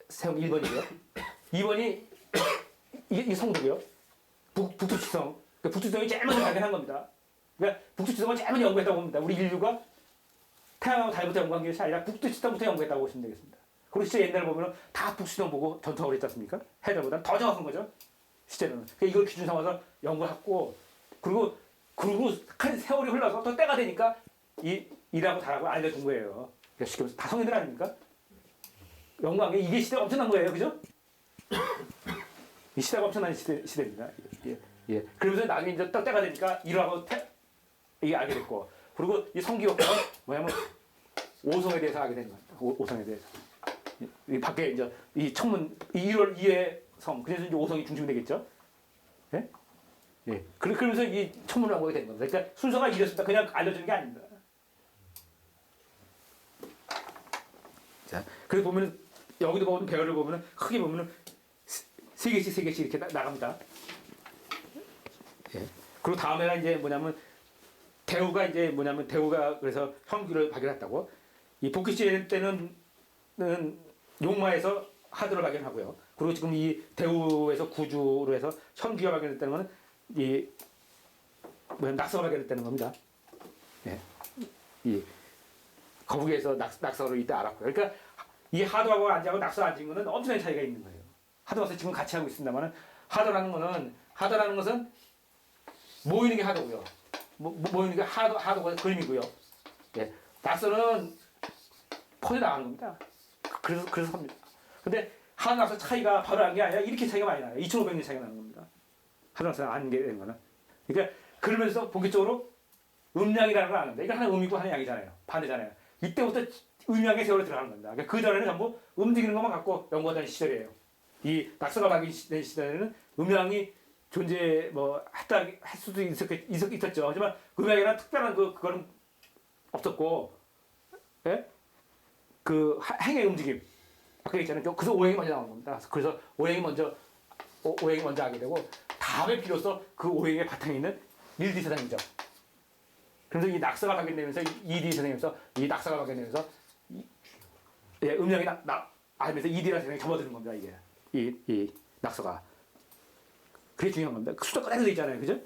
세운 1번이고요. 2번이 이 성도고요. 북두지성. 그러니까 북두지성이 제일 먼저 발견한 겁니다. 그러니까 북두지성을 제일 먼저 연구했다고 봅니다. 우리 인류가 태양하고 달부터 연구한 것이 아니라 북두지성부터 연구했다고 보시면 되겠습니다. 그리고 실제 옛날에 보면 다 북두지성 보고 전투하고 그랬지 않습니까? 해달보다는 더 정확한 거죠. 실제로는. 그러니까 이걸 기준 삼아서 연구했고, 그리고 큰 세월이 흘러서 또 때가 되니까 이라고 다라고 알려준 거예요. 그러니까 쉽게 말해서 다 성인들 아닙니까? 연구한 게 이게 시대가 엄청난 거예요. 그죠? 이 시대가 엄청난 시대입니다. 예. 그러면서 나중에 이제 또 때가 되니까 이라고 이게 알게 됐고, 그리고 이 성기효과는 뭐냐면 오성에 대해서 알게 되는 겁니다. 오성에 대해서. 이 밖에 이제 이 청문 1월 2의 성, 그래서 이제 오성이 중심이 되겠죠. 예? 예. 그러면서 이 청문을 한 거게 되는 겁니다. 그러니까 순서가 이랬습니다. 그냥 알려주는 게 아닙니다. 자, 그래서 보면 여기도 보면 배열을 보면 크게 보면은 세 개씩 이렇게 나갑니다. 예. 그리고 다음에가 이제 뭐냐면 대우가 그래서 형규를 발견했다고. 이 복귀시 때는 용마에서 하드를 발견하고요. 그리고 지금 이 대우에서 구주로 해서 현규가 발견됐다는 것은 이 낙서가 발견됐다는 겁니다. 예. 이 거북이에서 낙서를 이때 알았고요. 그러니까 이 하드하고 안지하고 낙서 안지인 거는 엄청난 차이가 있는 거예요. 하드와서 지금 같이 하고 있습니다만은 하드라는 것은 모이는 게 하드고요. 모이는 게 하드가 그림이고요. 예. 낙서는 퍼져 나가는 겁니다. 그래서 삽니다. 근데 하드 낙서 차이가 바로 난 게 아니라 이렇게 차이가 많이 나요. 2,500년 차이가 나는 겁니다. 하드 낙서는 안 게 되는 거는. 그러니까 그러면서 본격적으로 음양이라는 걸 아는데 이거 하나 음이고 하나 양이잖아요. 반대잖아요. 이때부터 음양의 세월에 들어가는 겁니다. 그러니까 그 전에는 전부 움직이는 것만 갖고 연구하던 시절이에요. 이 낙서가 발견된 시절에는 음양이 존재 할 수도 있었죠. 하지만 음양이라는 특별한 그거는 없었고, 예? 그 행의 움직임 아까 있잖아요. 그래서 오행이 먼저 나오는 겁니다. 그래서 오행이 먼저 하게 되고 다음에 비로소 그 오행의 바탕에 있는 일디 세상이죠. 그래서 이 낙서가 발견되면서 이디 세상에서 이 낙서가 발견되면서 음양이 알면서 이디라는 세상에 접어드는 겁니다. 이게 이 낙서가 그게 중요한 겁니다. 그 숫자 그대로 돼 있잖아요, 그죠?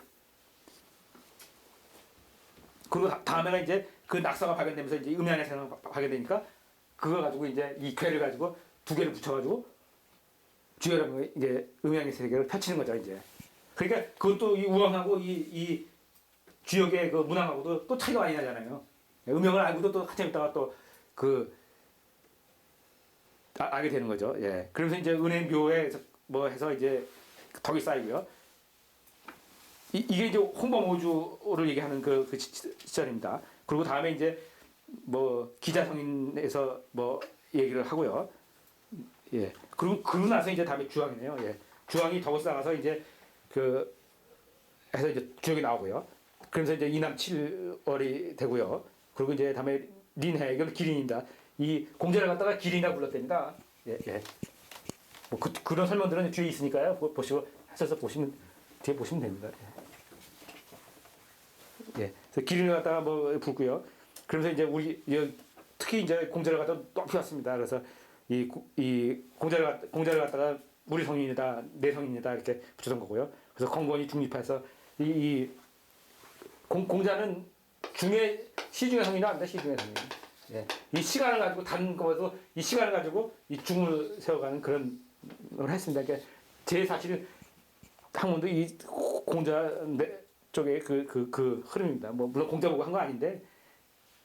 그리고 다음에는 이제 그 낙서가 발견되면서 이제 음양의 세상이 발견되니까 그거 가지고 이제 이 괴를 가지고 두 개를 붙여가지고 주요라는 이제 음양의 세계를 펼치는 거죠, 이제. 그러니까 그것도 이 우왕하고 이 주역의 그 문항하고도 또 차이가 많이 나잖아요. 음양을 알고도 또 한참 있다가 또 알게 되는 거죠. 예. 그러면서 이제 은행 묘에 해서 이제 덕이 쌓이고요. 이게 이제 홍범오주를 얘기하는 그 시절입니다. 그리고 다음에 이제 기자성인에서 얘기를 하고요. 예. 그러고 나서 이제 다음에 주왕이네요. 예. 주왕이 덕을 쌓아서 이제 해서 이제 주역이 나오고요. 그러면서 이제 이남 7월이 되고요. 그리고 이제 다음에 린해, 이건 기린입니다. 이 공자를 갖다가 기린이라 불렀답니다. 예. 그런 설명들은 뒤에 있으니까요. 보시고 하셔서 뒤에 보시면 됩니다. 예. 그래서 기린을 갖다가 붓고요. 그러면서 이제 특히 이제 공자를 갖다가 높이 왔습니다. 그래서 이 공자를 갖다가 우리 성인이다, 내 성인이다 이렇게 붙였던 거고요. 그래서 건건이 중립해서 공자는 시중의 성인이 아닙니다. 시중의 성인. 예. 이 시간을 가지고 다른 거에서 이 시간을 가지고 이 중을 세워가는 그런 걸 했습니다. 그러니까 제 사실 학문도 이 공자 쪽의 그 흐름입니다. 물론 공자 보고 한 거 아닌데,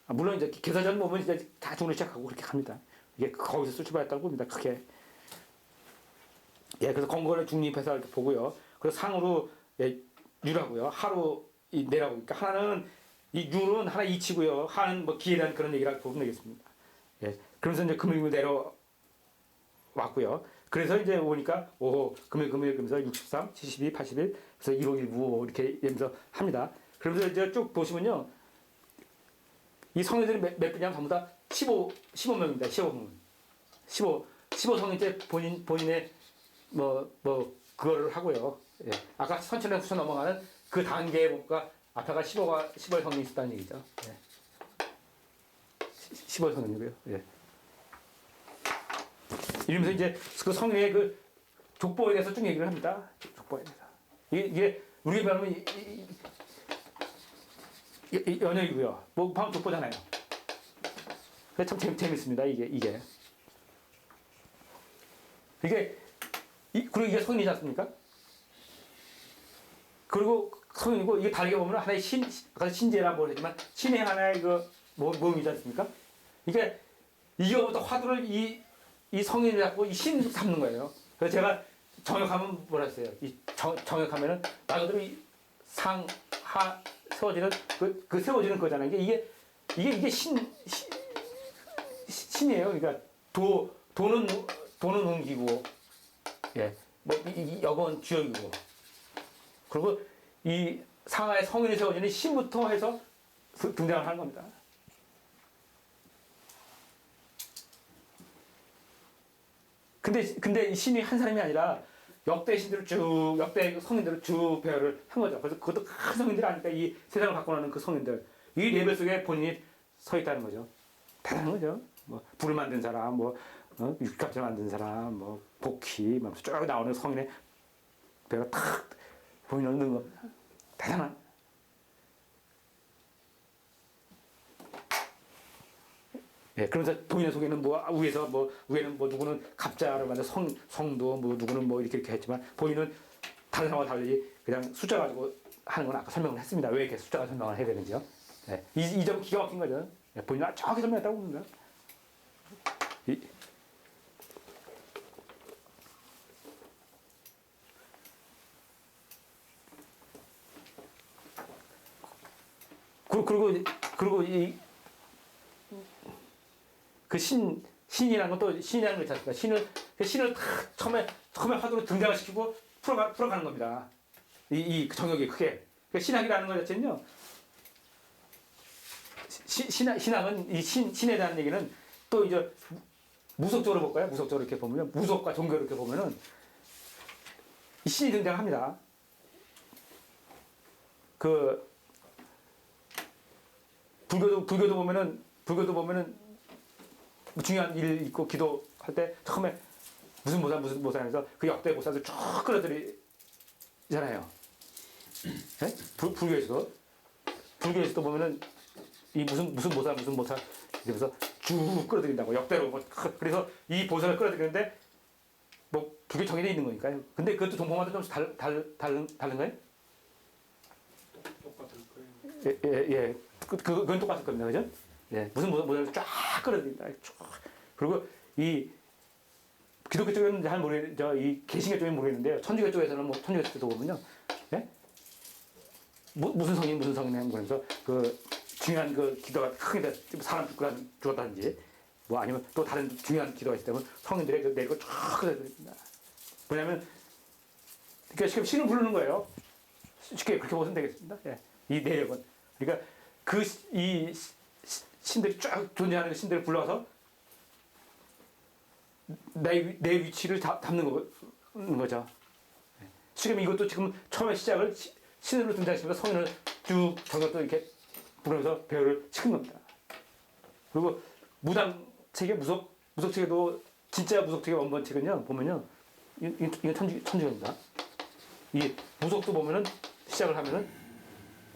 물론 이제 개사전 보면 이제 다 중을 시작하고 그렇게 갑니다. 이게 거기서 출발했다고 봅니다. 크게. 예, 그래서 건건을 중립해서 이렇게 보고요. 그래서 상으로 유라고요. 하로 내라고. 그러니까 하나는 이 유는 하나 이치고요. 하는 기에 대한 그런 얘기라고 보면 되겠습니다. 예. 그러면서 이제 금일 내려왔고요. 그래서 이제 오니까 금일 그러면서 63, 72, 81, 그래서 1515 이렇게 되면서 합니다. 그러면서 이제 쭉 보시면요. 이 성인들이 몇 분이냐면 전부 다 15명입니다. 15성인 때 본인의 그거를 하고요. 예. 아까 선천에 후천 넘어가는 그 단계에 보니까 앞에가 15의 성인이 있었다는 얘기죠. 예. 15의 성인이고요. 예. 이러면서 이제 그 성인의 그 족보에 대해서 쭉 얘기를 합니다. 족보에 대해서. 이게 우리가 말하면 연역이고요. 뭐 방금 족보잖아요. 참 재밌습니다. 이게. 그리고 이게 성인이지 않습니까? 그리고 성인이고 이게 다르게 보면 하나의 아까 신제라 뭐 했지만 신의 하나의 그 모임이지 않습니까? 이거부터 화두를 이 성인을 잡고 이 신 삼는 거예요. 그래서 제가 정역하면 뭐라 했어요? 정역하면은 말 그대로 이 상, 하, 세워지는 그 세워지는 거잖아요. 이게 신이에요. 그러니까 도는 옮기고, 예, 뭐 역은 주역이고, 그리고 이 상하의 성인이 세워지는 신부터 해서 등장을 하는 겁니다. 근데 이 신이 한 사람이 아니라 역대 성인들을 쭉 배열을 한 거죠. 그래서 그것도 큰 성인들이 아니까 이 세상을 바꿔놓는 그 성인들, 이 레벨 속에 본인이 서 있다는 거죠. 대단한 거죠. 뭐 불을 만든 사람, 육갑질 만든 사람, 복희, 쭉 나오는 성인의 배가 탁 보이는 겁니다. 대단한. 예, 그러면서 본인의 속에는 위에는 누구는 갑자를 만든 성도, 누구는 이렇게 했지만 본인은 다른 사람과 달리 그냥 숫자 가지고 하는 건 아까 설명을 했습니다. 왜 이렇게 숫자가 설명을 해야 되는지요. 예, 이 점 기가 막힌 거죠. 예, 본인은 정확히 설명했다고 봅니다. 그리고 그 신이라는 건 또 신이라는 거 있지 않습니까? 신을 다 처음에 화두로 등장을 시키고 풀어가는 겁니다. 이 정역이 크게. 그러니까 신학이라는 것 자체는요, 신학은 이 신에 대한 얘기는 또 이제 무속적으로 볼까요? 무속적으로 이렇게 보면, 무속과 종교를 이렇게 보면은 이 신이 등장합니다. 불교도 보면은 중요한 일 있고 기도할 때 처음에 무슨 보살 해서 그 역대 보살들 쭉 끌어들이잖아요. 네? 불교에서도 보면은 이 무슨 보살 이러면서 쭉 끌어들인다고 역대로 그래서 이 보살을 끌어들이는데 불교 정해져 있는 거니까요. 근데 그것도 종파마다 좀 다른가요? 똑같을 거예요. 예. 그건 똑같을 겁니다. 그죠? 예. 무슨 모델을 쫙 끌어들인다. 그리고 이 기독교 쪽에는 잘 모르겠는데, 이 개신교 쪽에는 모르겠는데요. 천주교 쪽에서는 천주교 쪽도 보면요. 예? 무슨 성인 하면서 그 중요한 그 기도가 크게 사람 죽었다든지 아니면 또 다른 중요한 기도가 있다면 성인들의 내고 쫙 끌어들입니다. 뭐냐면 그러니까 신을 부르는 거예요. 쉽게 그렇게 보시면 되겠습니다. 예. 이 내력은. 그러니까 이 신들이 쫙 존재하는 그 신들을 불러서 내 위치를 담는 거죠. 지금 이것도 지금 처음에 시작을 신으로 등장시키면서 성인을 쭉 정역도 이렇게 부르면서 배열을 시킨 겁니다. 그리고 무당책의 무속책에도 진짜 무속책의 원본책은요 보면요 이건 천주교입니다. 이 무속도 보면은 시작을 하면은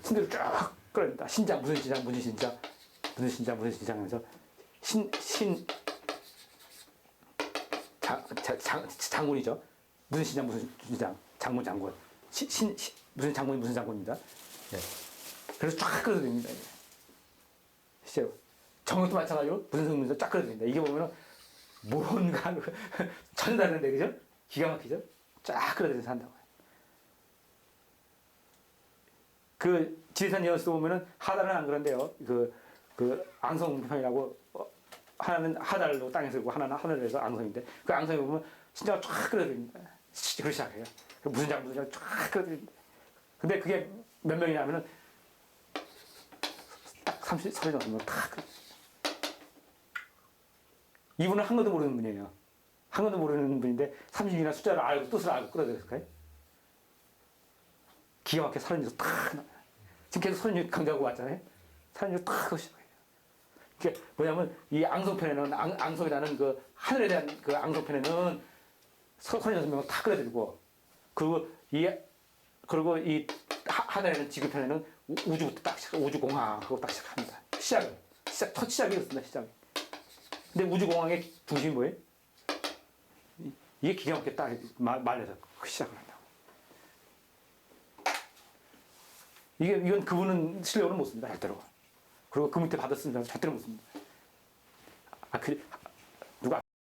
신들을 쫙 끌어냅니다. 신장 무슨 신장 하면서 장군이죠. 무슨 신장 장군 무슨 장군입니다. 예. 그래서 쫙 끌어들입니다. 실제로 정역도 마찬가지로 무슨 성민에서 쫙 끌어들입니다. 이게 보면은 뭔가 전혀 다른데 그죠? 기가 막히죠? 쫙 끌어들여서 한다고. 그 지리산 여수도 보면은 하달은 안 그런데요. 그 앙성편이라고 하나는 하달로 땅에서 있고 하나는 하늘에서 앙성인데 그 앙성에 보면 신장을 쫙 끌어들입니다. 그렇게 시작해요. 무슨 장 쫙 끌어들입니다. 근데 그게 몇 명이냐면은 딱 30, 40 정도면 탁. 이분은 한 건도 모르는 분이에요. 한 건도 모르는 분인데 30이나 숫자를 알고 뜻을 알고 끌어들였을까요? 기가 막히게 30에서 탁. 지금 계속 36 강조하고 왔잖아요. 36 탁 하고 시작해요. 그게 뭐냐면 이 앙송편에는 앙송이라는 그 하늘에 대한 그 앙송편에는 선녀선명을 다 그려드리고 그리고 이 하늘에는 지구편에는 우주부터 딱 시작, 우주공항하고 딱 시작합니다. 첫 시작이 그렇습니다. 시작이. 근데 우주공항의 중심이 뭐예요? 이게 기가 막히게 딱 말려서 시작을 한다고. 이건 그분은 실력으로 못 씁니다. 절대로. 그리고 그 밑에 받았습니다. 절대로 못 씁니다.